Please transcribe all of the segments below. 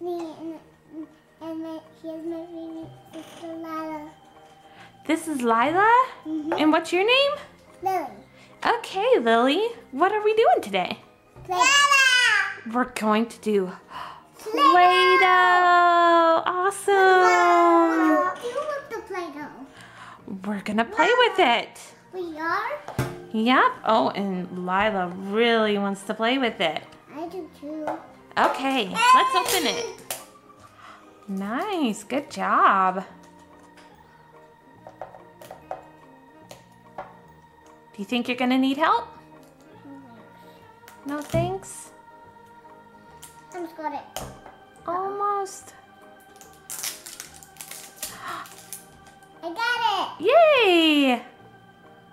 Me and here's my baby sister Lila. This is Lila? And what's your name? Lily. Okay, Lily. What are we doing today? Play-Doh. We're going to do Play-Doh. Awesome. What do you do with the Play-Doh? We're gonna play with it. We are? Yep. Oh, and Lila really wants to play with it. I do too. Okay, let's open it. Nice, good job. Do you think you're gonna need help? No thanks? I almost got it. Almost. I got it. Yay!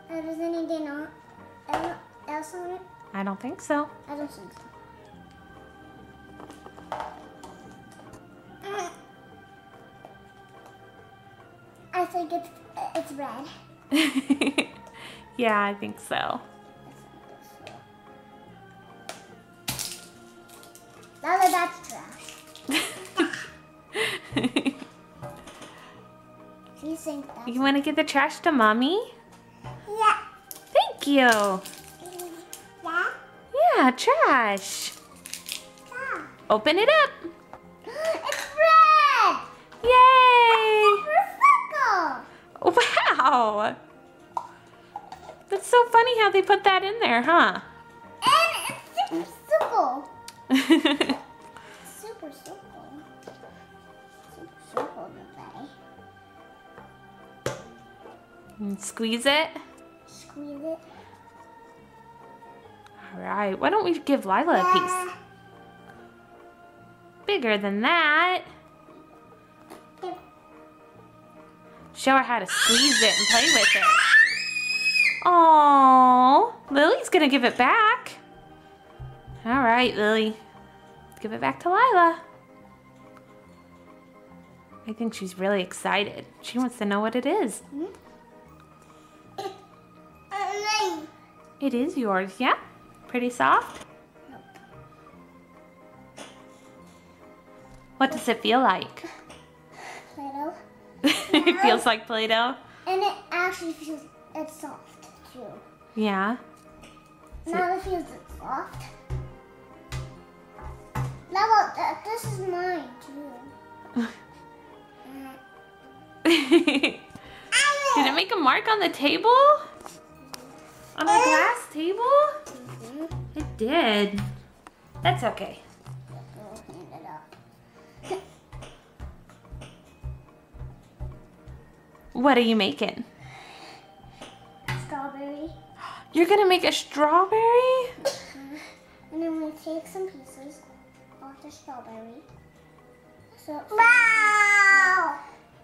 Does anything else on it? I don't think so. I don't think so. I think it's red. Yeah, I think so. Lila, that's trash. Do you think that's... You want to give the trash to Mommy? Yeah. Thank you. Yeah? Yeah, trash. Yeah. Open it up. It's red! Yay! It's Wow. That's so funny how they put that in there, huh? And it's super simple. Super simple. Super simple to play. And squeeze it. Squeeze it. All right, why don't we give Lila a piece? Bigger than that. Show her how to squeeze it and play with it. Aww, Lily's gonna give it back. All right, Lily, give it back to Lila. I think she's really excited. She wants to know what it is. It is yours, yeah? Pretty soft? What does it feel like? Play-Doh. It feels like Play-Doh? And it actually feels it's soft too. Yeah. Now it feels soft. Now this is mine too. Did it make a mark on the table? On the glass table? It did. That's okay. Go hand it up. What are you making? Strawberry. You're gonna make a strawberry? And then we take some pieces off the strawberry. So wow!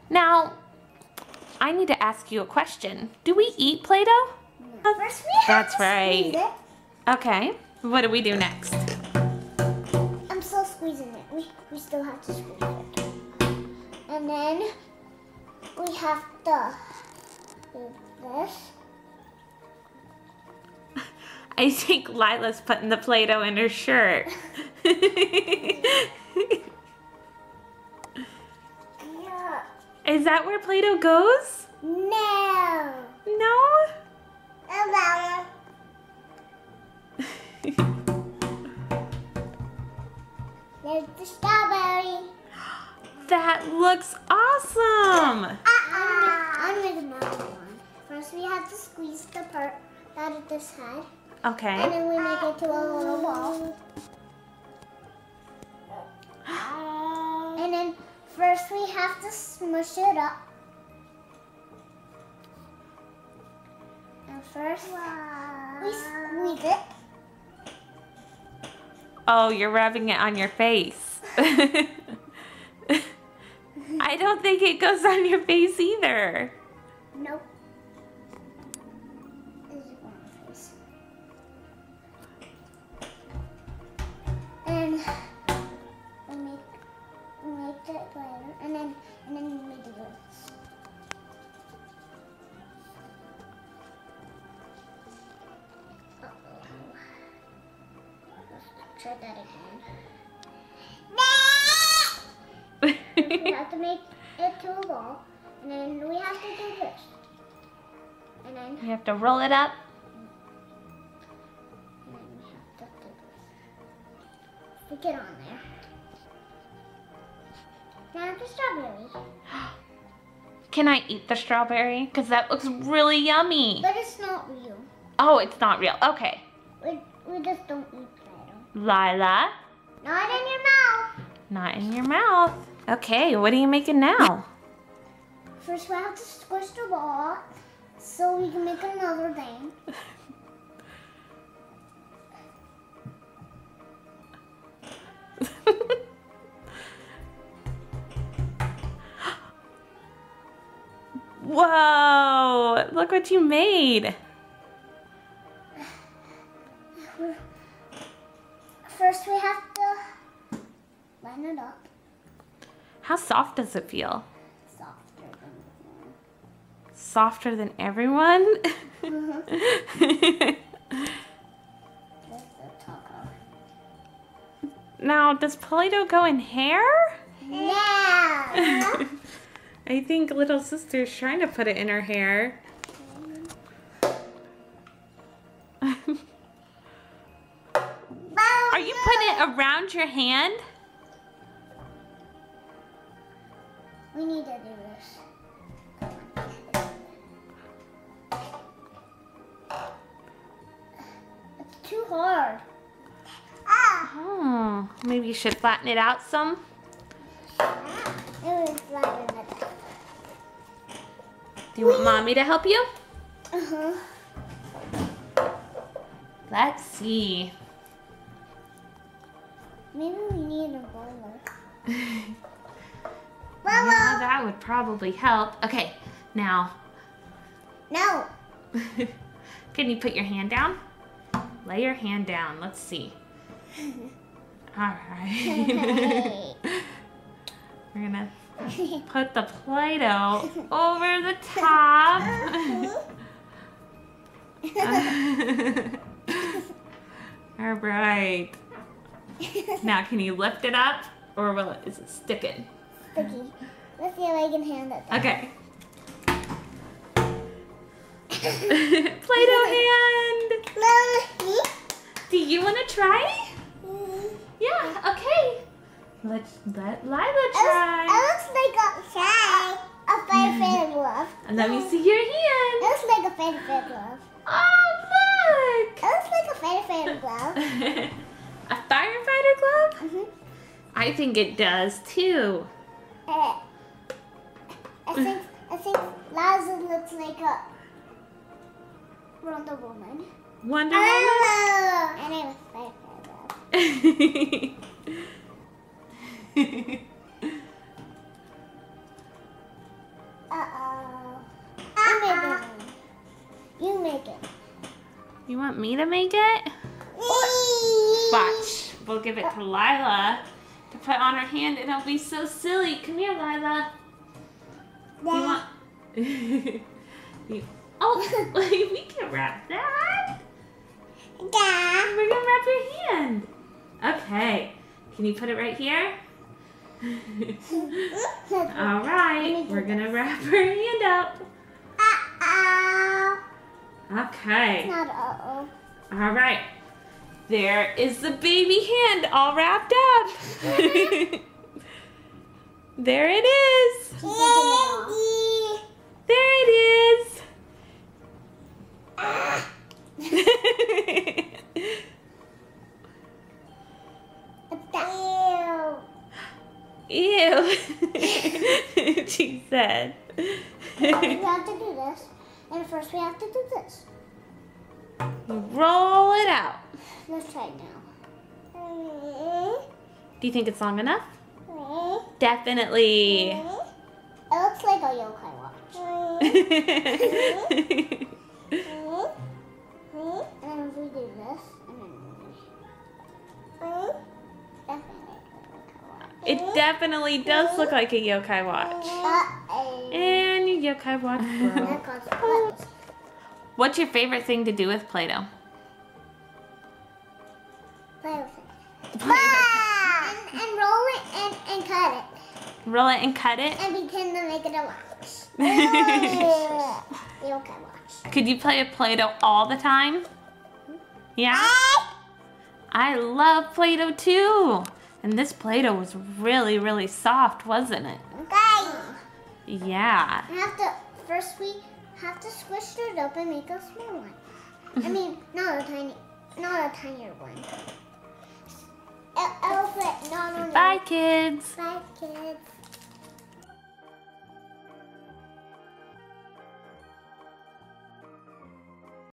Now, I need to ask you a question. Do we eat Play-Doh? First we have That's to right. squeeze it. Okay. What do we do next? I'm still squeezing it. We still have to squeeze it. And then we have to do this. I think Lila's putting the Play-Doh in her shirt. Yeah. Is that where Play-Doh goes? No. No? There's the strawberry. That looks awesome. I'm gonna make another one. First we have to squeeze the part out of this head. And Okay. then we make it to a little ball. And then first we have to smush it up. And first we squeeze it. Oh, you're rubbing it on your face. I don't think it goes on your face either. Nope. This is on my face. And we make it later, and then we do this. Let's try that again. We have to make it to a ball. And then we have to do this. And then, You have to roll it up. we have to do this. Stick it on there. Now the strawberry. Can I eat the strawberry? Because that looks really yummy. But it's not real. Oh, it's not real. Okay. We just don't eat Play-Doh. Lila, Not in your mouth. not in your mouth. Okay, what are you making now? First we have to squish the ball so we can make another thing. Whoa, look what you made. First we have to line it up. How soft does it feel? Softer than before. Softer than everyone? That's the top off. Now, does Play-Doh go in hair? Yeah. I think little sister's trying to put it in her hair. Are you putting it around your hand? We need to do this. It's too hard. Ah! Oh, maybe you should flatten it out some. It was flatten it. Do you want mommy to help you? Uh-huh. Let's see. Maybe we need a roller. Yeah, that would probably help. Okay, now, No. can you put your hand down? Lay your hand down. Let's see. All right. We're gonna put the Play-Doh over the top. All right. Now, can you lift it up, or is it sticking? Sticky. Let's see if I can hand it. Okay. Play-Doh hand. Do you want to try? Yeah. Okay. Let Lila try. It looks like a fairy glove. And let me see your hand. It looks like a fairy glove. Oh, It looks like a fairy glove. look. A firefighter glove? Mm-hmm. I think it does too. I think Liza looks like a Wonder Woman. Wonder Woman? And I'm a fairy glove. Uh-oh. You make it. You want me to make it? Watch. We'll give it to Lila to put on her hand, and it'll be so silly. Come here, Lila. You want? Oh, we can wrap that. Yeah. We're gonna wrap your hand. Okay. Can you put it right here? All right. We're gonna wrap her hand up. Uh-oh. Okay. It's not uh-oh. All right. There is the baby hand all wrapped up. There it is. There it is. Ew. She said. We have to do this. And first we have to do this. Roll it out. Let's try it now. Do you think it's long enough? Definitely. It looks like a yokai watch. And then we do this. And then It definitely does look like a yokai watch. Uh-oh. And your yokai watch broke. What's your favorite thing to do with Play-Doh? Play with it. And roll it and cut it. Roll it and cut it. And pretend to make it a box. You okay, watch. Could you play with Play-Doh all the time? Yeah? I love Play-Doh too. And this Play-Doh was really, really soft, wasn't it? Okay. Yeah. First we have to squish it up and make a small one. I mean, not a tinier one. Elephant, no. Bye, kids. Bye, kids.